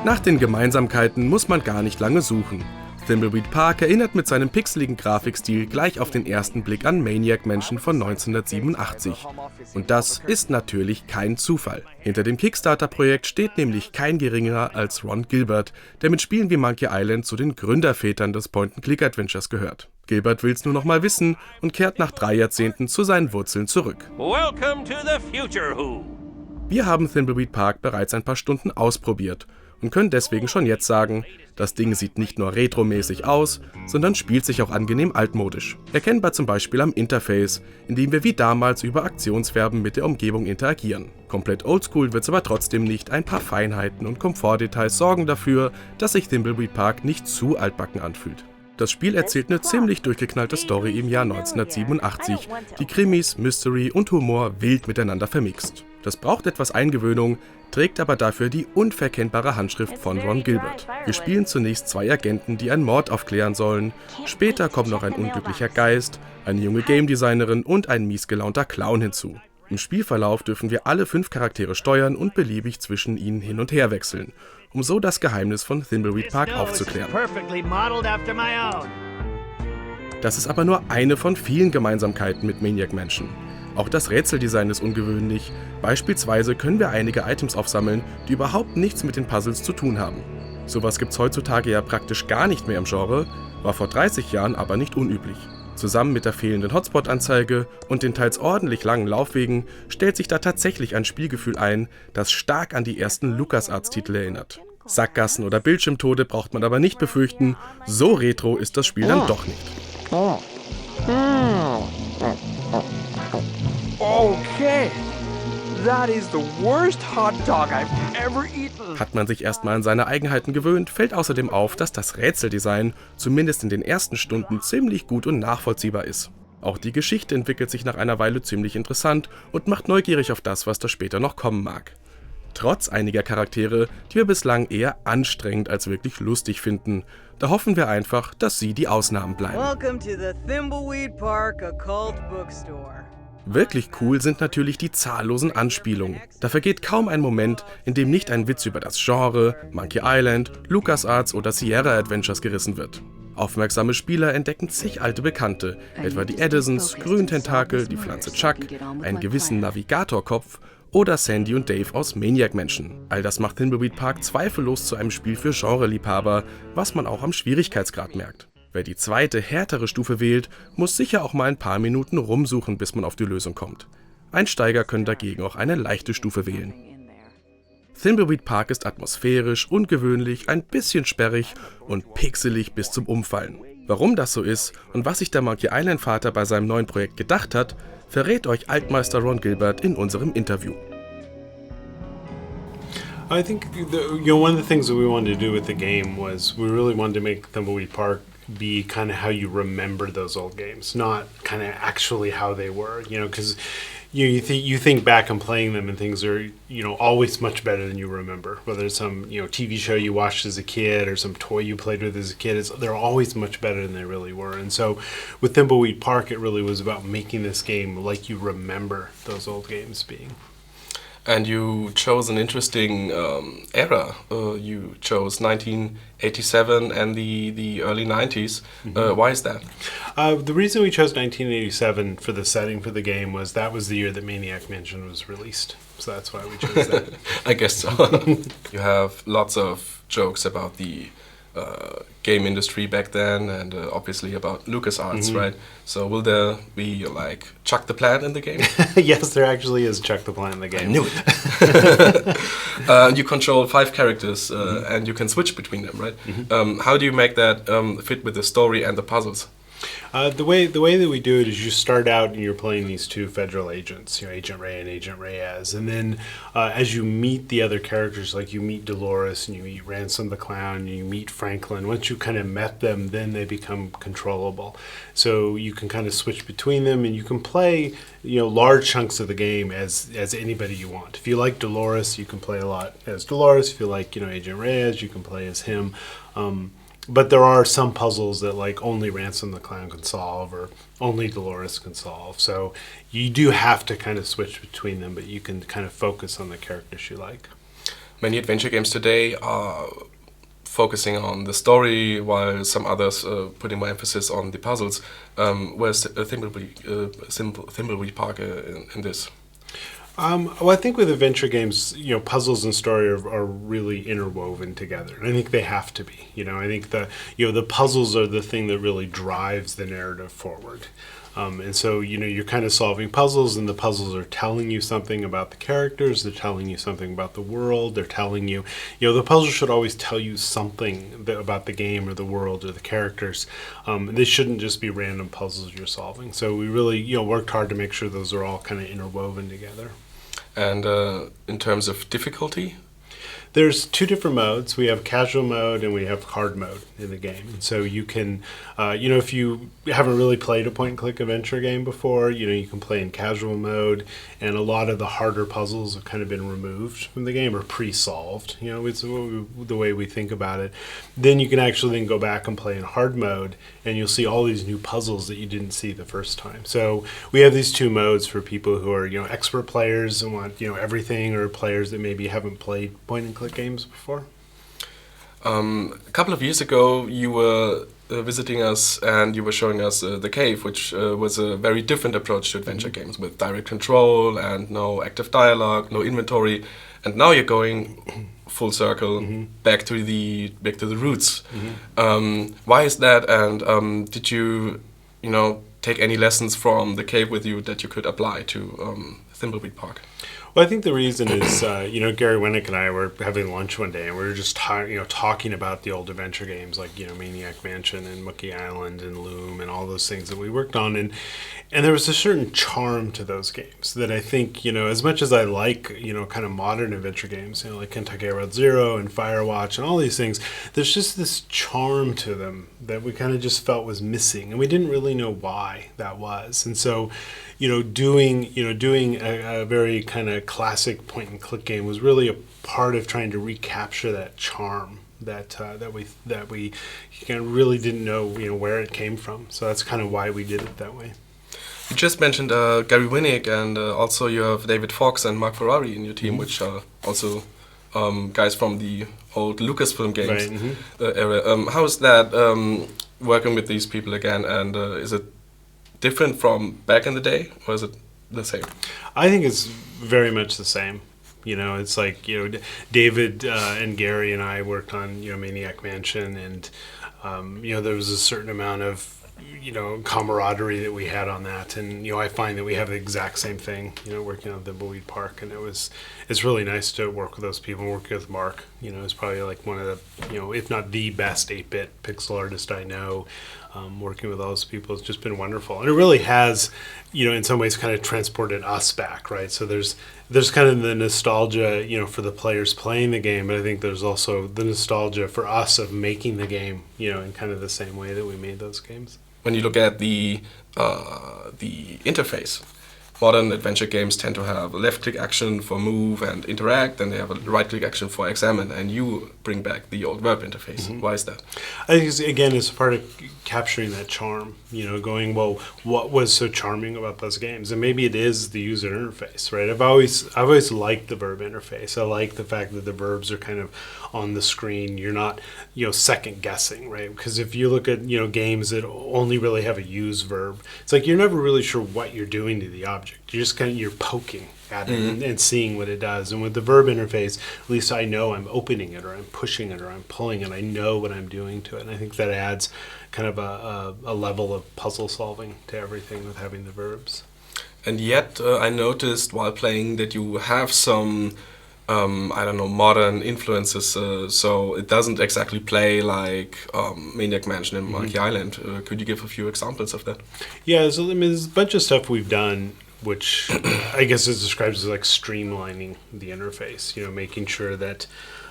Nach den Gemeinsamkeiten muss man gar nicht lange suchen. Thimbleweed Park erinnert mit seinem pixeligen Grafikstil gleich auf den ersten Blick an Maniac Mansion von 1987. Und das ist natürlich kein Zufall. Hinter dem Kickstarter-Projekt steht nämlich kein geringerer als Ron Gilbert, der mit Spielen wie Monkey Island zu den Gründervätern des Point&Click-Adventures gehört. Gilbert will's nur noch mal wissen und kehrt nach 3 Jahrzehnten zu seinen Wurzeln zurück. Welcome to the future, Who. Wir haben Thimbleweed Park bereits ein paar Stunden ausprobiert und können deswegen schon jetzt sagen, das Ding sieht nicht nur retromäßig aus, sondern spielt sich auch angenehm altmodisch. Erkennbar zum Beispiel am Interface, in dem wir wie damals über Aktionsverben mit der Umgebung interagieren. Komplett oldschool wird's aber trotzdem nicht, ein paar Feinheiten und Komfortdetails sorgen dafür, dass sich Thimbleweed Park nicht zu altbacken anfühlt. Das Spiel erzählt eine ziemlich durchgeknallte Story im Jahr 1987, die Krimis, Mystery und Humor wild miteinander vermixt. Das braucht etwas Eingewöhnung, trägt aber dafür die unverkennbare Handschrift von Ron Gilbert. Wir spielen zunächst 2 Agenten, die einen Mord aufklären sollen. Später kommt noch ein unglücklicher Geist, eine junge Game Designerin und ein miesgelaunter Clown hinzu. Im Spielverlauf dürfen wir alle 5 Charaktere steuern und beliebig zwischen ihnen hin und her wechseln, um so das Geheimnis von Thimbleweed Park aufzuklären. Das ist aber nur eine von vielen Gemeinsamkeiten mit Maniac Mansion. Auch das Rätseldesign ist ungewöhnlich. Beispielsweise können wir einige Items aufsammeln, die überhaupt nichts mit den Puzzles zu tun haben. Sowas gibt's heutzutage ja praktisch gar nicht mehr im Genre, war vor 30 Jahren aber nicht unüblich. Zusammen mit der fehlenden Hotspot-Anzeige und den teils ordentlich langen Laufwegen stellt sich da tatsächlich ein Spielgefühl ein, das stark an die ersten Lucas-Arts-Titel erinnert. Sackgassen oder Bildschirmtode braucht man aber nicht befürchten, so retro ist das Spiel dann doch nicht. Okay, that is the worst hot dog I've ever eaten. Hat man sich erstmal an seine Eigenheiten gewöhnt, fällt außerdem auf, dass das Rätseldesign zumindest in den ersten Stunden ziemlich gut und nachvollziehbar ist. Auch die Geschichte entwickelt sich nach einer Weile ziemlich interessant und macht neugierig auf das, was da später noch kommen mag. Trotz einiger Charaktere, die wir bislang eher anstrengend als wirklich lustig finden. Da hoffen wir einfach, dass sie die Ausnahmen bleiben. Welcome to the Thimbleweed Park Occult Bookstore. Wirklich cool sind natürlich die zahllosen Anspielungen. Da vergeht kaum ein Moment, in dem nicht ein Witz über das Genre, Monkey Island, Lucas-Arts oder Sierra-Adventures gerissen wird. Aufmerksame Spieler entdecken zig alte Bekannte, etwa die Edisons, Grüntentakel, die Pflanze Chuck, einen gewissen Navigatorkopf oder Sandy und Dave aus Maniac Mansion. All das macht Thimbleweed Park zweifellos zu einem Spiel für Genreliebhaber, was man auch am Schwierigkeitsgrad merkt. Wer die zweite, härtere Stufe wählt, muss sicher auch mal ein paar Minuten rumsuchen, bis man auf die Lösung kommt. Einsteiger können dagegen auch eine leichte Stufe wählen. Thimbleweed Park ist atmosphärisch, ungewöhnlich, ein bisschen sperrig und pixelig bis zum Umfallen. Warum das so ist und was sich der Monkey Island Vater bei seinem neuen Projekt gedacht hat, verrät euch Altmeister Ron Gilbert in unserem Interview. I think one of the things that we wanted to do with the game was we really wanted to make Thimbleweed Park be kind of how you remember those old games, not kind of actually how they were, because you think back on playing them and things are, always much better than you remember. Whether it's some, TV show you watched as a kid or some toy you played with as a kid, they're always much better than they really were. And so with Thimbleweed Park, it really was about making this game like you remember those old games being. And you chose an interesting era. You chose 1987 and the early 90s. Why is that? The reason we chose 1987 for the setting for the game was that was the year that Maniac Mansion was released. So that's why we chose that. I guess so. You have lots of jokes about the game industry back then and obviously about Lucas-Arts, right? So will there be like Chuck the Plant in the game? Yes, there actually is Chuck the Plant in the game. I knew it. You control 5 characters and you can switch between them, right? How do you make that fit with the story and the puzzles? The way that we do it is you start out and you're playing these 2 federal agents, Agent Ray and Agent Reyes, and then as you meet the other characters, like you meet Dolores and you meet Ransom the Clown, and you meet Franklin, once you kind of met them, then they become controllable. So you can kind of switch between them and you can play, large chunks of the game as anybody you want. If you like Dolores, you can play a lot as Dolores. If you like, Agent Reyes, you can play as him. But there are some puzzles that like only Ransom the Clown can solve or only Dolores can solve. So you do have to kind of switch between them, but you can kind of focus on the characters you like. Many adventure games today are focusing on the story, while some others putting more emphasis on the puzzles. Where's Thimbleweed Park in this? Well, I think with adventure games, puzzles and story are really interwoven together, and I think they have to be. I think the puzzles are the thing that really drives the narrative forward. And so, you're kind of solving puzzles, and the puzzles are telling you something about the characters, they're telling you something about the world, they're telling you, the puzzle should always tell you something about the game or the world or the characters. They shouldn't just be random puzzles you're solving. So we really, worked hard to make sure those are all kind of interwoven together. And in terms of difficulty? There's two different modes. We have casual mode and we have hard mode in the game. And so you can, if you haven't really played a point-and-click adventure game before, you can play in casual mode, and a lot of the harder puzzles have kind of been removed from the game or pre-solved. It's the way we think about it. Then you can actually then go back and play in hard mode, and you'll see all these new puzzles that you didn't see the first time. So we have these two modes for people who are, expert players and want, everything, or players that maybe haven't played point-and-click games before. A couple of years ago, you were visiting us and you were showing us the cave, which was a very different approach to adventure games with direct control and no active dialogue, no inventory. And now you're going full circle back to the roots. Why is that? And did you, take any lessons from the cave with you that you could apply to Thimbleweed Park? Well, I think the reason is, Gary Winnick and I were having lunch one day, and we were just talking about the old adventure games like, Maniac Mansion and Mookie Island and Loom and all those things that we worked on. And there was a certain charm to those games that I think, as much as I like, kind of modern adventure games, like Kentucky Road Zero and Firewatch and all these things, there's just this charm to them that we kind of just felt was missing, and we didn't really know why that was. And so, doing a very kind of classic point-and-click game was really a part of trying to recapture that charm that we really didn't know where it came from. So that's kind of why we did it that way. You just mentioned Gary Winnick, and also you have David Fox and Mark Ferrari in your team, which are also guys from the old Lucasfilm games era. How is that working with these people again, and is it different from back in the day, or is it the same? I think it's very much the same. It's like, David and Gary and I worked on, Maniac Mansion, and, there was a certain amount of, camaraderie that we had on that. And, I find that we have the exact same thing, working on Thimbleweed Park. And it's really nice to work with those people. Working with Mark, is probably like one of the, if not the best 8-bit pixel artist I know. Working with all those people has just been wonderful. And it really has, in some ways kind of transported us back, right? So there's kind of the nostalgia, for the players playing the game, but I think there's also the nostalgia for us of making the game, in kind of the same way that we made those games. When you look at the interface, modern adventure games tend to have a left-click action for move and interact, and they have a right-click action for examine, and you bring back the old verb interface. Why is that? I think, again, it's part of capturing that charm, going, well, what was so charming about those games? And maybe it is the user interface, right? I've always liked the verb interface. I like the fact that the verbs are kind of on the screen. You're not, second guessing, right? Because if you look at, games that only really have a use verb, it's like you're never really sure what you're doing to the object. You're just you're poking at it and seeing what it does. And with the verb interface, at least I know I'm opening it, or I'm pushing it, or I'm pulling it. I know what I'm doing to it. And I think that adds kind of a level of puzzle solving to everything with having the verbs. And yet I noticed while playing that you have some modern influences, so it doesn't exactly play like Maniac Mansion and Monkey Island. Could you give a few examples of that? Yeah, so there's a bunch of stuff we've done which I guess is described as like streamlining the interface, making sure that,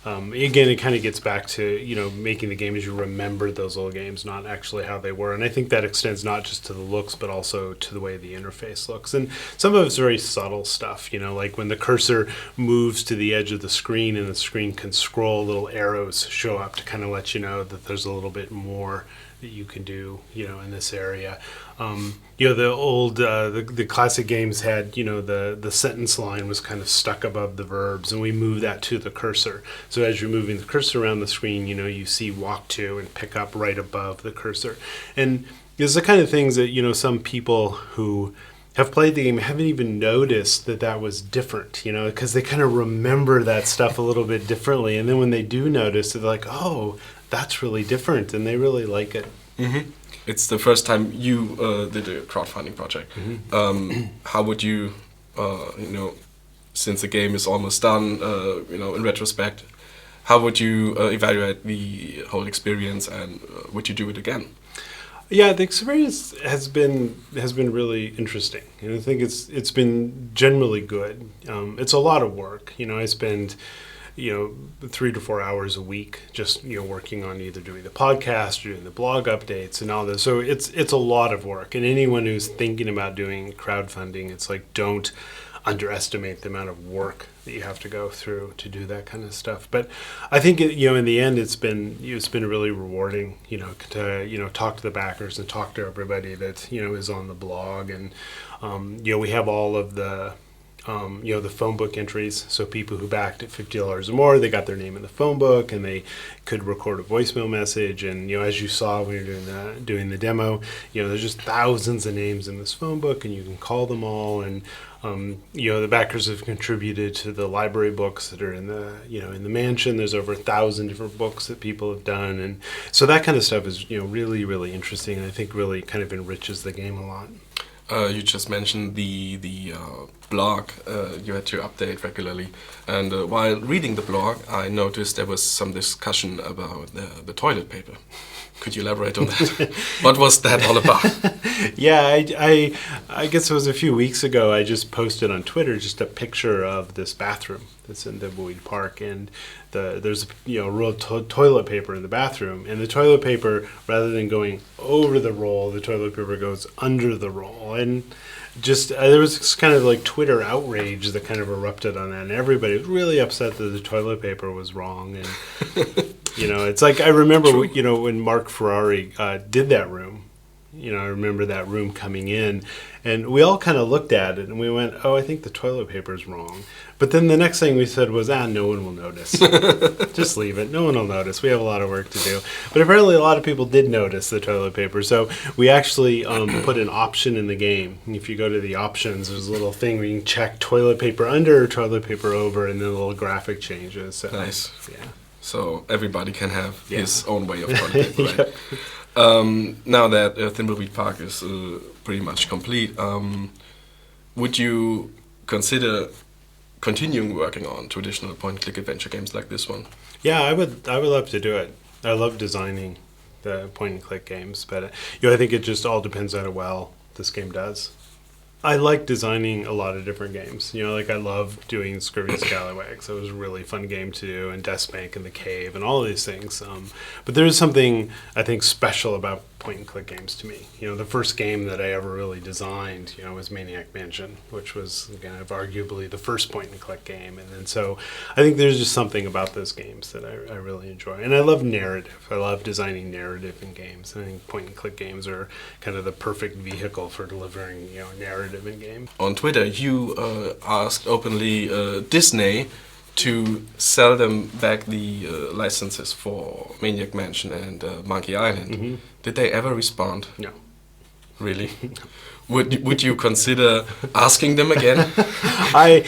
again, it kind of gets back to, making the game as you remember those old games, not actually how they were. And I think that extends not just to the looks, but also to the way the interface looks. And some of it's very subtle stuff, like when the cursor moves to the edge of the screen and the screen can scroll, little arrows show up to kind of let you know that there's a little bit more that you can do, in this area. The old, the classic games had, the sentence line was kind of stuck above the verbs, and we moved that to the cursor. So as you're moving the cursor around the screen, you see walk to and pick up right above the cursor. And it's the kind of things that, some people who have played the game haven't even noticed that was different, because they kind of remember that stuff a little bit differently. And then when they do notice, they're like, oh, that's really different, and they really like it. Mm-hmm. It's the first time you did a crowdfunding project. Mm-hmm. How would you, since the game is almost done, in retrospect, how would you evaluate the whole experience, and would you do it again? Yeah, the experience has been really interesting, and I think it's been generally good. It's a lot of work. I spend 3 to 4 hours a week just working on either doing the podcast or doing the blog updates and all this. So it's a lot of work, and anyone who's thinking about doing crowdfunding, it's like, don't underestimate the amount of work that you have to go through to do that kind of stuff. But I think in the end it's been really rewarding to talk to the backers and talk to everybody that is on the blog, and we have all of the the phone book entries. So people who backed at $50 or more, they got their name in the phone book, and they could record a voicemail message. And as you saw when you're doing the demo, there's just thousands of names in this phone book, and you can call them all. And the backers have contributed to the library books that are in the mansion. There's over 1,000 different books that people have done, and so that kind of stuff is really, really interesting, and I think really kind of enriches the game a lot. You just mentioned the blog. You had to update regularly, and while reading the blog, I noticed there was some discussion about the toilet paper. Could you elaborate on that? What was that all about? Yeah, I guess it was a few weeks ago. I just posted on Twitter just a picture of this bathroom that's in Thimbleweed Park, and there's roll of toilet paper in the bathroom, and the toilet paper, rather than going over the roll, the toilet paper goes under the roll, and just there was this kind of like Twitter outrage that kind of erupted on that, and everybody was really upset that the toilet paper was wrong. And it's like, I remember when Mark Ferrari did that room. I remember that room coming in, and we all kind of looked at it and we went, oh, I think the toilet paper is wrong. But then the next thing we said was, no one will notice. Just leave it. No one will notice. We have a lot of work to do. But apparently a lot of people did notice the toilet paper. So we actually put an option in the game. And if you go to the options, there's a little thing where you can check toilet paper under or toilet paper over, and then a little graphic changes. So, nice. Yeah. So everybody can have his own way of toilet paper, right? Yep. Now that Thimbleweed Park is pretty much complete, would you consider continuing working on traditional point-and-click adventure games like this one? Yeah, I would love to do it. I love designing the point-and-click games, but I think it just all depends on how well this game does. I like designing a lot of different games. I love doing Scurvy Scallywags. It was a really fun game to do, and Deathbank and The Cave and all of these things. But there is something, I think, special about point-and-click games to me. The first game that I ever really designed, was Maniac Mansion, which was, again, arguably the first point-and-click game. And then so I think there's just something about those games that I really enjoy. And I love narrative. I love designing narrative in games. I think point-and-click games are kind of the perfect vehicle for delivering, narrative in games. On Twitter, you asked openly Disney to sell them back the licenses for Maniac Mansion and Monkey Island. Mm-hmm. Did they ever respond? No. Really? Would you consider asking them again? I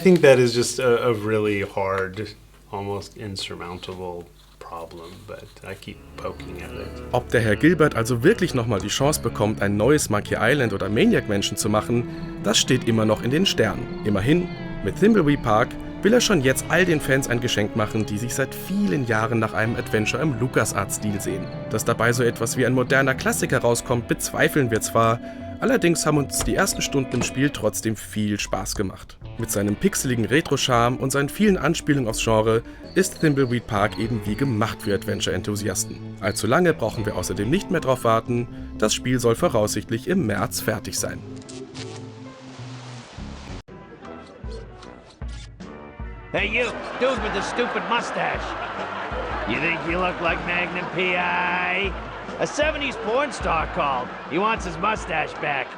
think that is just a really hard, almost insurmountable problem, but I keep poking at it. Ob der Herr Gilbert also wirklich nochmal die Chance bekommt, ein neues Monkey Island oder Maniac Mansion zu machen, das steht immer noch in den Sternen. Immerhin, mit Thimbleweed Park will er schon jetzt all den Fans ein Geschenk machen, die sich seit vielen Jahren nach einem Adventure im Lucas-Arts-Stil sehen. Dass dabei so etwas wie ein moderner Klassiker rauskommt, bezweifeln wir zwar, allerdings haben uns die ersten Stunden im Spiel trotzdem viel Spaß gemacht. Mit seinem pixeligen Retro-Charme und seinen vielen Anspielungen aufs Genre ist Thimbleweed Park eben wie gemacht für Adventure-Enthusiasten. Allzu lange brauchen wir außerdem nicht mehr drauf warten, das Spiel soll voraussichtlich im März fertig sein. Hey, you, dude with the stupid mustache. You think you look like Magnum P.I.? A 70s porn star called. He wants his mustache back.